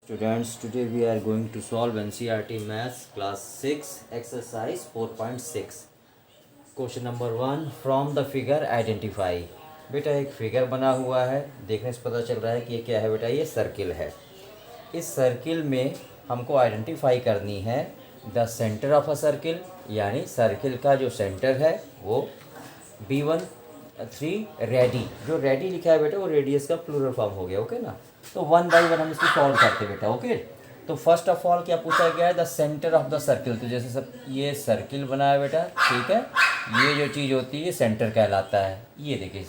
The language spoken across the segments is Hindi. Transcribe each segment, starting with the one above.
Students, today we are going to solve NCERT Maths Class 6 Exercise 4.6. Question number 1 From the figure identify. बेटा एक फिगर बना हुआ है, देखने से पता चल रहा है कि ये क्या है बेटा, ये सर्किल है। इस सर्किल में हमको आइडेंटिफाई करनी है the centre of a circle, यानी सर्किल का जो सेंटर है वो B1 3 रेडी। जो रेडी लिखा है बेटा वो रेडियस का प्लूरल फॉर्म हो गया, ओके ना। तो 1 बाई 1 हम इसको सॉल्व करते हैं बेटा, ओके। तो फर्स्ट ऑफ ऑल क्या पूछा गया है, the centre of the circle. तो जैसे सब ये सर्किल बना है बेटा, ठीक है, ये जो चीज़ होती है ये सेंटर कहलाता है, ये देखिए,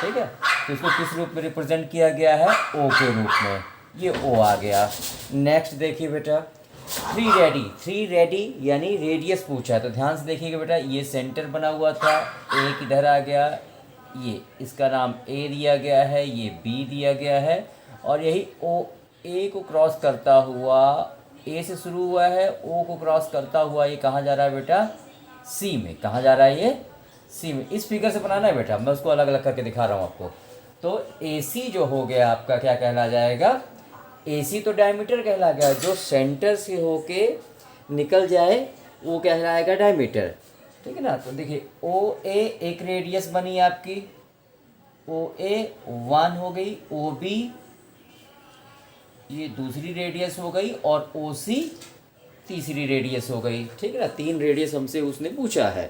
ठीक है। तो इसको किस रूप में रिप्रेजेंट किया गया है, ओ के रूप में, ये ओ आ गया। नेक्स्ट देखिए बेटा, 3 रेडी यानी रेडियस पूछा है, तो ध्यान से देखिएगा बेटा, ये सेंटर बना हुआ था, एक इधर आ गया, ये इसका नाम ए दिया गया है, ये बी दिया गया है, और यही ओ ए को क्रॉस करता हुआ, ए से शुरू हुआ है, ओ को क्रॉस करता हुआ ये कहाँ जा रहा है बेटा, सी में। कहाँ जा रहा है ये, सी में। इस फिगर से बनाना है बेटा, मैं उसको अलग अलग करके दिखा रहा हूँ आपको। तो ए सी जो हो गया आपका क्या कहला जाएगा, ए सी तो डायमीटर कहला गया, जो सेंटर से होके निकल जाए वो कहलाएगा डायमीटर, ठीक है ना। तो देखिए ओ ए एक रेडियस बनी आपकी, ओ ए 1 हो गई, ओ बी ये दूसरी रेडियस हो गई, और ओ सी तीसरी रेडियस हो गई, ठीक है ना। 3 रेडियस हमसे उसने पूछा है।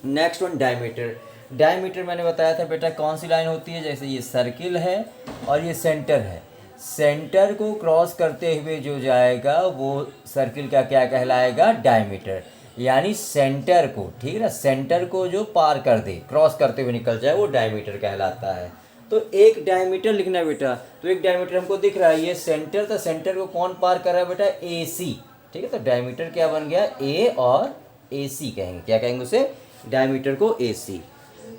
Next one diameter. डायमीटर मैंने बताया था बेटा कौन सी लाइन होती है, जैसे ये सर्किल है और ये सेंटर है, सेंटर को क्रॉस करते हुए जो जाएगा वो सर्किल का क्या कहलाएगा, डायमीटर। यानी सेंटर को, ठीक है ना, सेंटर को जो पार कर दे, क्रॉस करते हुए निकल जाए, वो डायमीटर कहलाता है। तो एक डायमीटर लिखना बेटा, तो एक डायमीटर हमको दिख रहा है, ये सेंटर, तो सेंटर को कौन पार कर रहा है बेटा, ए सी, ठीक है। तो डायमीटर क्या बन गया, ए और ए सी कहेंगे, क्या कहेंगे उसे, डायमीटर को ए सी।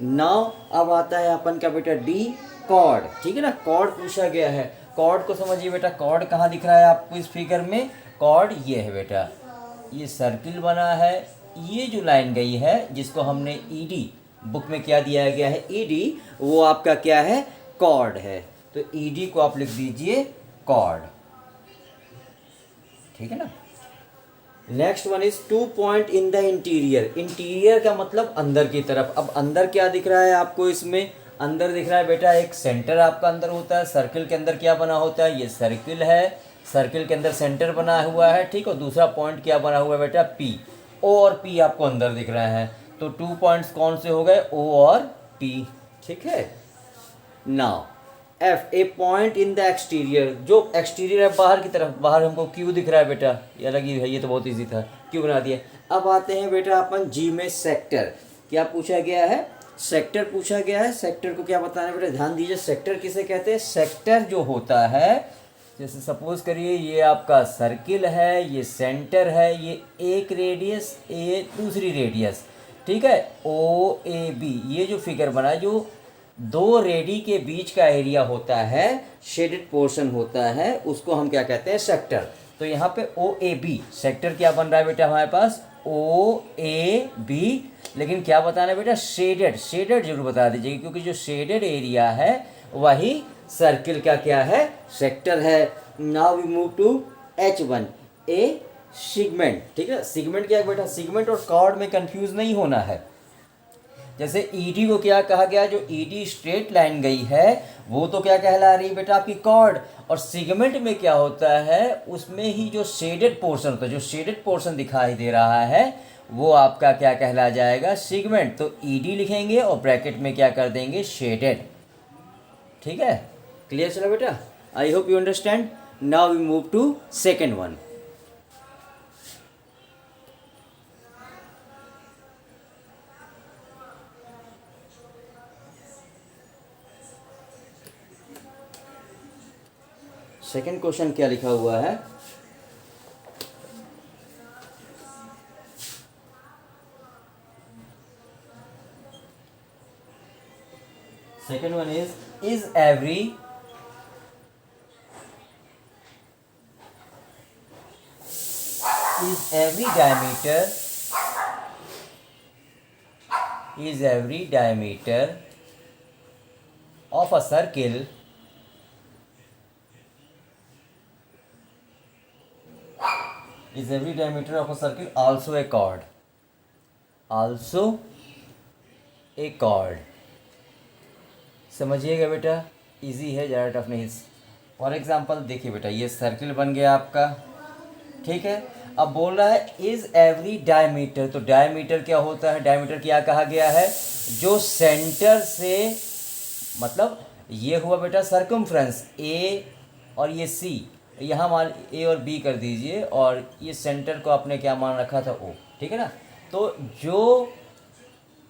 नाउ अब आता है अपन का बेटा डी, कॉर्ड, ठीक है ना। कॉर्ड पूछा गया है, कॉर्ड को समझिए बेटा, कॉर्ड कहाँ दिख रहा है आपको इस फिगर में, कॉर्ड ये है बेटा, ये सर्किल बना है, ये जो लाइन गई है जिसको हमने ईडी बुक में क्या दिया गया है, ईडी, वो आपका क्या है, कॉर्ड है। तो ईडी को आप लिख दीजिए कॉर्ड, ठीक है ना। Next one is 2 point in the interior. Interior का मतलब अंदर की तरफ। अब अंदर क्या दिख रहा है आपको, इसमें अंदर दिख रहा है बेटा एक सेंटर आपका अंदर होता है, सर्किल के अंदर क्या बना होता है, ये सर्किल है, सर्किल के अंदर सेंटर बना हुआ है, ठीक। और दूसरा पॉइंट क्या बना हुआ है बेटा, पी, ओ और पी आपको अंदर दिख रहे हैं। तो 2 पॉइंट्स कौन से हो गए, ओ और पी, ठीक है। Now F, A point in the exterior. जो एक्सटीरियर है बाहर की तरफ, बाहर हमको क्यू दिख रहा है बेटा, ये अलग ही है, ये तो बहुत इजी था, क्यू बना दिया। अब आते हैं बेटा अपन जी में, सेक्टर। क्या पूछा गया है, सेक्टर पूछा गया है। सेक्टर को क्या बताना है बेटा, ध्यान दीजिए, सेक्टर किसे कहते हैं, सेक्टर जो होता है, जैसे सपोज करिए ये आपका सर्किल है, ये सेंटर है, ये एक रेडियस, ए दूसरी रेडियस, ठीक है, ओ ए बी, ये जो फिगर बना है, जो 2 रेडी के बीच का एरिया होता है, शेडेड पोर्शन होता है, उसको हम क्या कहते हैं, सेक्टर। तो यहाँ पे ओ ए बी, सेक्टर क्या बन रहा है बेटा हमारे पास, ओ ए बी, लेकिन क्या बताना है बेटा, शेडेड, शेडेड जरूर बता दीजिएगा, क्योंकि जो शेडेड एरिया है वही सर्किल का क्या है, सेक्टर है। Now we move to H1, a segment, ठीक है। सिगमेंट क्या है बेटा, सिगमेंट और कॉर्ड में कंफ्यूज नहीं होना है। जैसे ईडी को क्या कहा गया, जो ईडी स्ट्रेट लाइन गई है वो तो क्या कहला रही है बेटा, आपकी कॉर्ड। और सिगमेंट में क्या होता है, उसमें ही जो शेडेड पोर्शन होता है, जो शेडेड पोर्शन दिखाई दे रहा है वो आपका क्या कहला जाएगा, सिगमेंट। तो ईडी लिखेंगे और ब्रैकेट में क्या कर देंगे, शेडेड, ठीक है। क्लियर चला बेटा, I hope you understand. Now we move to second one. Second question क्या लिखा हुआ है, second one is every diameter of a circle is every diameter of a circle also a chord, also a chord. समझिएगा बेटा, इजी है, ज़्यादा टफ नहीं। फॉर एग्जांपल देखिए बेटा, ये सर्किल बन गया आपका, ठीक है। अब बोल रहा है इज एवरी डायमीटर, तो डायमीटर क्या होता है, डायमीटर क्या कहा गया है, जो सेंटर से, मतलब ये हुआ बेटा सर्कमफ्रेंस ए और ये सी, यहाँ मान ए और बी कर दीजिए, और ये सेंटर को आपने क्या मान रखा था ओ, ठीक है ना। तो जो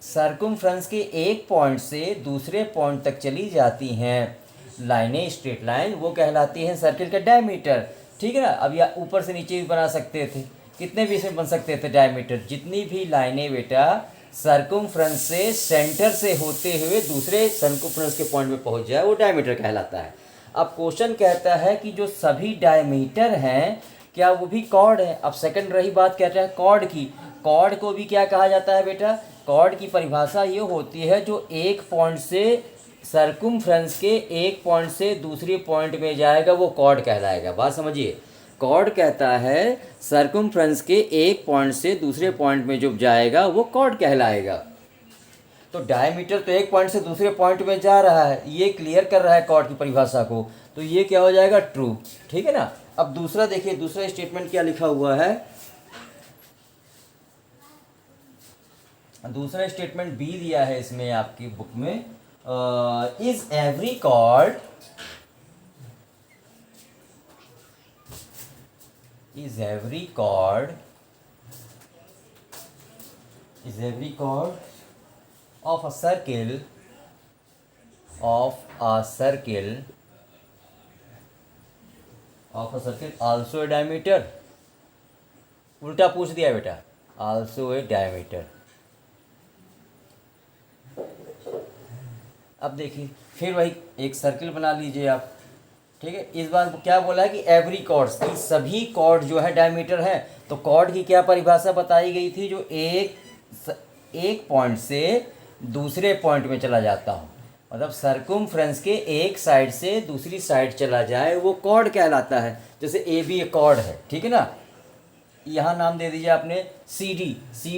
सर्कमफ्रेंस के एक पॉइंट से दूसरे पॉइंट तक चली जाती हैं लाइनें, स्ट्रेट लाइन, वो कहलाती हैं सर्किल का डायमीटर, ठीक है ना। अब या ऊपर से नीचे भी बना सकते थे, कितने भी इसमें बन सकते थे डायमीटर, जितनी भी लाइनें बेटा सर्कमफ्रेंस से सेंटर से होते हुए दूसरे सर्कमफ्रेंस के पॉइंट में पहुंच जाए, वो डायमीटर कहलाता है। अब क्वेश्चन कहता है कि जो सभी डायमीटर हैं क्या वो भी कॉर्ड है। अब सेकंड रही बात कहता है कॉर्ड की, कॉर्ड को भी क्या कहा जाता है बेटा, कॉर्ड की परिभाषा ये होती है जो एक पॉइंट से सर्कमफ्रेंस के एक पॉइंट से दूसरे पॉइंट में जाएगा, वो कॉर्ड कहलाएगा। बात समझिए, कॉर्ड कहता है सर्कमफ्रेंस के एक पॉइंट से दूसरे पॉइंट में जो जाएगा वो कॉर्ड कहलाएगा। तो डायमीटर तो एक पॉइंट से दूसरे पॉइंट में जा रहा है, ये क्लियर कर रहा है कॉर्ड की परिभाषा को, तो ये क्या हो जाएगा, ट्रू, ठीक है ना। अब दूसरा देखिए, दूसरा स्टेटमेंट क्या लिखा हुआ है, दूसरा स्टेटमेंट बी दिया है इसमें आपकी बुक में, is every chord, is every chord of a circle also a diameter। उल्टा पूछ दिया बेटा, also a diameter। अब देखिए फिर वही एक सर्किल बना लीजिए आप, ठीक है। इस बार क्या बोला है कि एवरी कॉर्ड्स, की सभी कॉर्ड जो है डायमीटर है। तो कॉर्ड की क्या परिभाषा बताई गई थी, जो एक पॉइंट से दूसरे पॉइंट में चला जाता हूँ, मतलब सर्कमफ्रेंस के एक साइड से दूसरी साइड चला जाए, वो कॉर्ड कहलाता है। जैसे ए बी एक कॉर्ड है, ठीक है ना, यहाँ नाम दे दीजिए आपने सी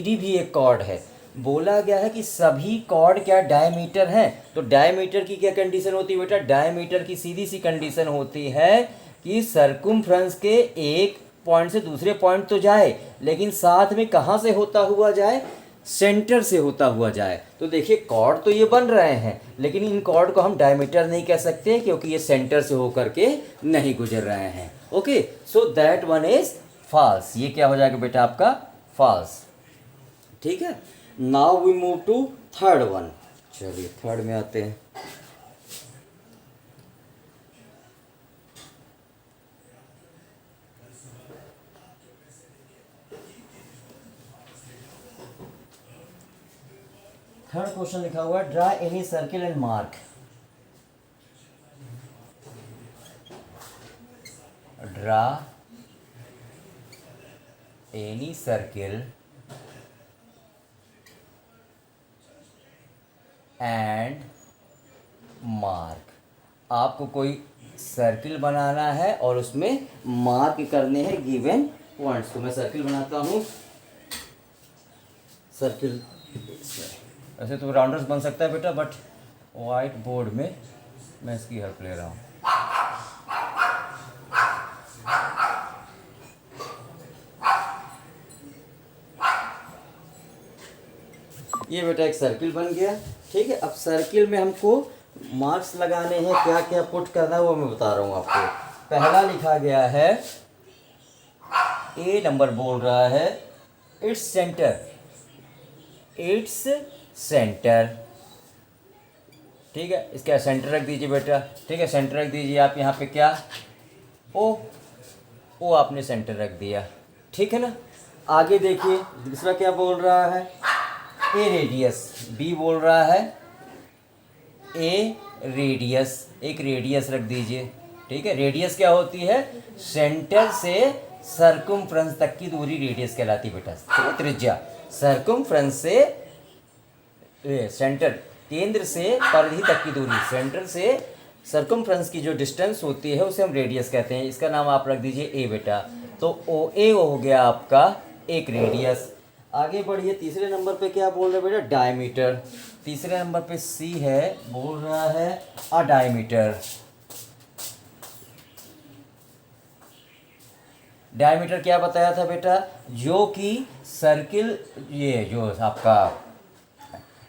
डी भी एक कॉर्ड है। बोला गया है कि सभी कॉर्ड क्या डायमीटर हैं। तो डायमीटर की क्या कंडीशन होती है बेटा, डायमीटर की सीधी सी कंडीशन होती है कि सर्कमफ्रेंस के एक पॉइंट से दूसरे पॉइंट तो जाए, लेकिन साथ में कहाँ से होता हुआ जाए, सेंटर से होता हुआ जाए। तो देखिए कॉर्ड तो ये बन रहे हैं, लेकिन इन कॉर्ड को हम डायमीटर नहीं कह सकते, क्योंकि ये सेंटर से होकर के नहीं गुजर रहे हैं। Okay, so that one is false. ये क्या हो जाएगा बेटा आपका, फॉल्स, ठीक है। Now we move to third one. चलिए थर्ड में आते हैं। थर्ड क्वेश्चन लिखा हुआ है, draw any circle and mark. Draw any circle and mark. आपको कोई सर्किल बनाना है और उसमें मार्क करने हैं गिवन पॉइंट्स। तो मैं सर्किल बनाता हूँ, सर्किल ऐसे तो राउंडर्स बन सकता है बेटा, बट वाइट बोर्ड में मैं इसकी हेल्प ले रहा हूँ। ये बेटा एक सर्किल बन गया, ठीक है। अब सर्किल में हमको मार्क्स लगाने हैं, क्या क्या पुट करना है वो मैं बता रहा हूँ आपको। पहला लिखा गया है, ए नंबर बोल रहा है इट्स सेंटर, इट्स सेंटर, ठीक है। इसका सेंटर रख दीजिए बेटा, ठीक है, सेंटर रख दीजिए आप यहाँ पे, क्या ओ आपने सेंटर रख दिया, ठीक है ना। आगे देखिए दूसरा क्या बोल रहा है, ए रेडियस, बी बोल रहा है ए रेडियस, एक रेडियस रख दीजिए, ठीक है। रेडियस क्या होती है, सेंटर से सर्कमफ्रेंस तक की दूरी रेडियस कहलाती है बेटा, त्रिज्या। सर्कमफ्रेंस से सेंटर, केंद्र से परिधि तक की दूरी, सेंटर से सर्कमफ्रेंस की जो डिस्टेंस होती है उसे हम रेडियस कहते हैं। इसका नाम आप रख दीजिए ए बेटा। तो ओ ए हो गया आपका एक रेडियस। आगे बढ़िए, तीसरे नंबर पे क्या बोल रहे हैं बेटा, डायमीटर। तीसरे नंबर पे सी है, बोल रहा है अ डायमीटर। डायमीटर क्या बताया था बेटा, जो कि सर्किल, ये जो आपका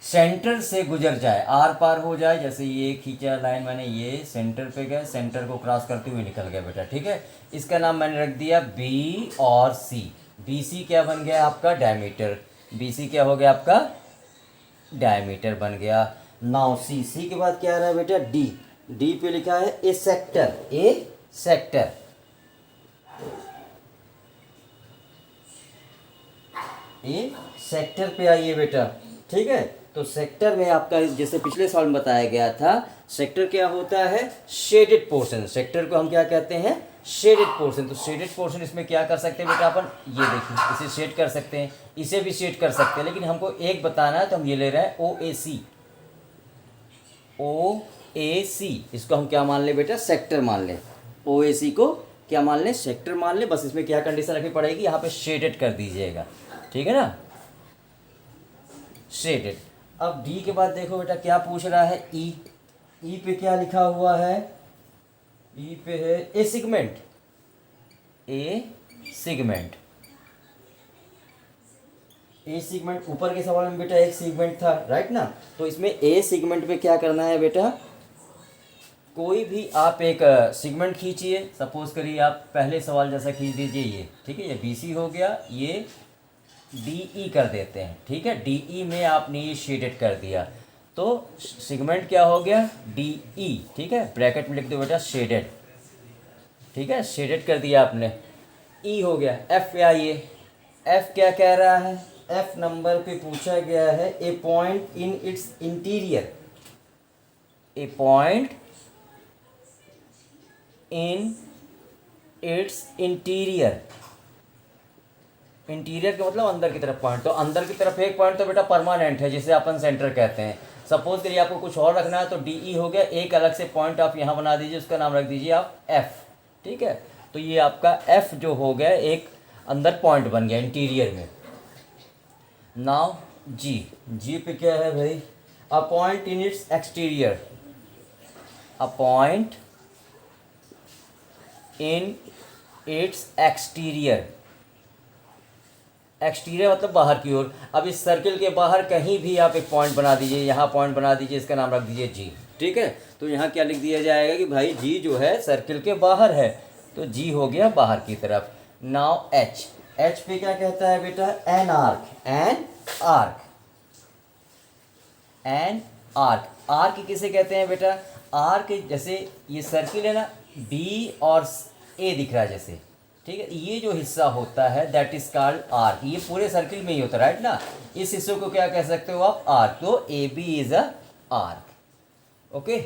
सेंटर से गुजर जाए, आर पार हो जाए। जैसे ये खींचा लाइन मैंने, ये सेंटर पे गए, सेंटर को क्रॉस करते हुए निकल गया बेटा, ठीक है। इसका नाम मैंने रख दिया बी और सी। बी सी क्या बन गया आपका, डायमीटर। बी सी क्या हो गया आपका, डायमीटर बन गया। नाउ सी, सी के बाद क्या आ रहा है बेटा, डी। डी पे लिखा है A sector, A sector. A sector पे आइए बेटा, ठीक है। तो सेक्टर में आपका, जैसे पिछले साल में बताया गया था, सेक्टर क्या होता है, शेडेड पोर्शन। सेक्टर को हम क्या कहते हैं, शेडेड पोर्शन। तो शेडेड पोर्शन इसमें क्या कर सकते हैं बेटा अपन, ये देखिए, इसे शेड कर सकते हैं, इसे भी शेड कर सकते हैं, लेकिन हमको एक बताना है तो हम ये ले रहे हैं ओ ए सी। ओ ए सी, इसको हम क्या मान लें बेटा, सेक्टर मान लें। ओ ए सी को क्या मान लें, सेक्टर मान लें। बस इसमें क्या कंडीशन रखनी पड़ेगी, यहाँ पे शेडेड कर दीजिएगा, ठीक है ना, शेडेड। अब डी के बाद देखो बेटा क्या पूछ रहा है, ई। ई पे क्या लिखा हुआ है, ई पे है ए सिगमेंट। ए सिगमेंट, ए सिगमेंट, ऊपर के सवाल में बेटा एक सिगमेंट था, राइट ना। तो इसमें ए सिगमेंट पे क्या करना है बेटा, कोई भी आप एक सिगमेंट खींचिए। सपोज करिए आप पहले सवाल जैसा खींच दीजिए ये, ठीक है। ये बी सी हो गया, ये डी ई कर देते हैं, ठीक है। डी ई में आपने ये शेडेड कर दिया, तो सिगमेंट क्या हो गया, डी ई, ठीक है। ब्रैकेट में लिख दो बेटा शेडेड, ठीक है, शेडेड कर दिया आपने। ई हो गया। एफ पे आइए, एफ क्या कह रहा है, एफ नंबर पे पूछा गया है a point in its interior. A point in its interior. Interior का मतलब अंदर की तरफ पॉइंट। तो अंदर की तरफ एक पॉइंट तो बेटा परमानेंट है, जिसे अपन सेंटर कहते हैं। सपोज करिए आपको कुछ और रखना है, तो डी ई हो गया, एक अलग से पॉइंट आप यहाँ बना दीजिए, उसका नाम रख दीजिए आप एफ, ठीक है। तो ये आपका एफ जो हो गया, एक अंदर पॉइंट बन गया इंटीरियर में। नाउ जी, जी पे क्या है भाई, a point in it's exterior. A point in it's exterior. Exterior मतलब बाहर की ओर। अब इस सर्किल के बाहर कहीं भी आप एक पॉइंट बना दीजिए, यहाँ पॉइंट बना दीजिए, इसका नाम रख दीजिए जी, ठीक है। तो यहाँ क्या लिख दिया जाएगा कि भाई जी जो है सर्किल के बाहर है, तो जी हो गया बाहर की तरफ। नाउ एच, एच पे क्या कहता है बेटा, an arc. An arc, an arc. Arc किसे कहते हैं बेटा, आर्क जैसे ये सर्किल है ना, बी और ए दिख रहा है जैसे, ठीक है। ये जो हिस्सा होता है दैट इज कॉल्ड आर्क। ये पूरे सर्किल में ही होता है, राइट ना। इस हिस्से को क्या कह सकते हो आप, आर्क। तो A B is a arc, okay.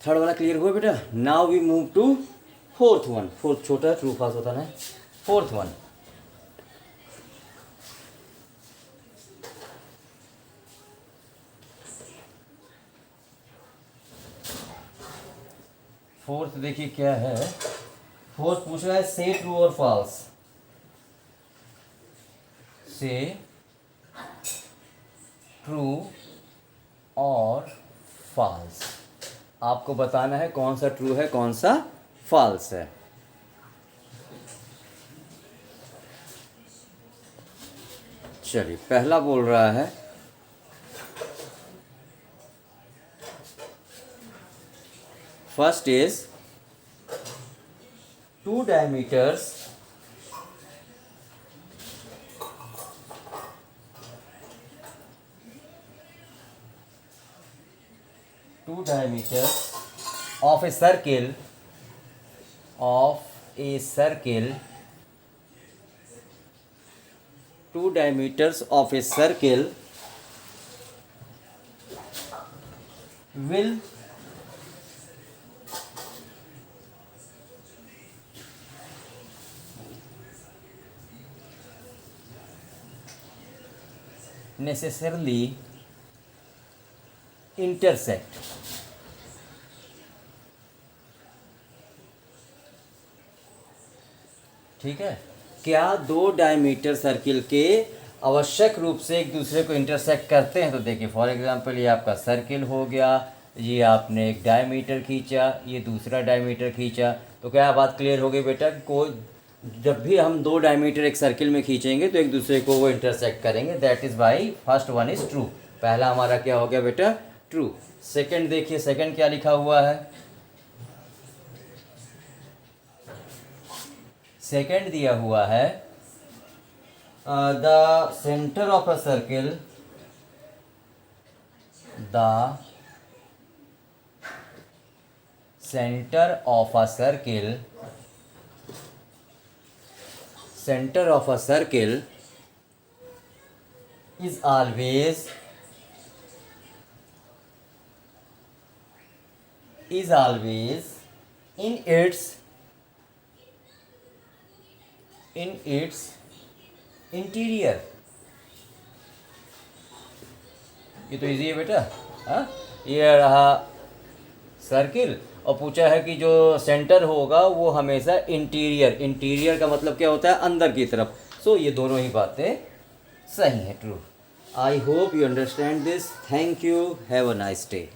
Third वाला क्लियर हुआ बेटा। Now we move to fourth one. Fourth छोटा ट्रू फॉल्स होता है। फोर्थ वन, फोर्थ देखिए क्या है। फोर्थ पूछ रहा है से ट्रू और फॉल्स। से ट्रू और फॉल्स, आपको बताना है कौन सा ट्रू है कौन सा फॉल्स है। चलिए पहला बोल रहा है, first is two diameters of a circle two diameters of a circle will necessarily intersect. ठीक है। क्या दो डायमीटर सर्किल के आवश्यक रूप से एक दूसरे को इंटरसेक्ट करते हैं? तो देखिए फॉर एग्जांपल ये आपका सर्किल हो गया, ये आपने एक डायमीटर खींचा, ये दूसरा डायमीटर खींचा, तो क्या बात क्लियर हो गई बेटा? कोई जब भी हम दो डायमीटर एक सर्किल में खींचेंगे तो एक दूसरे को वो इंटरसेक्ट करेंगे। That is why first one is true. पहला हमारा क्या हो गया बेटा? ट्रू। सेकंड देखिए, सेकंड क्या लिखा हुआ है? सेकंड दिया हुआ है the centre of a circle, the centre of a circle, center of a circle is always in its interior। ये तो इजी है बेटा। हाँ, ये रहा सर्किल और पूछा है कि जो सेंटर होगा वो हमेशा इंटीरियर, इंटीरियर का मतलब क्या होता है? अंदर की तरफ। सो ये दोनों ही बातें सही है, true. I hope you understand this. Thank you, have a nice day.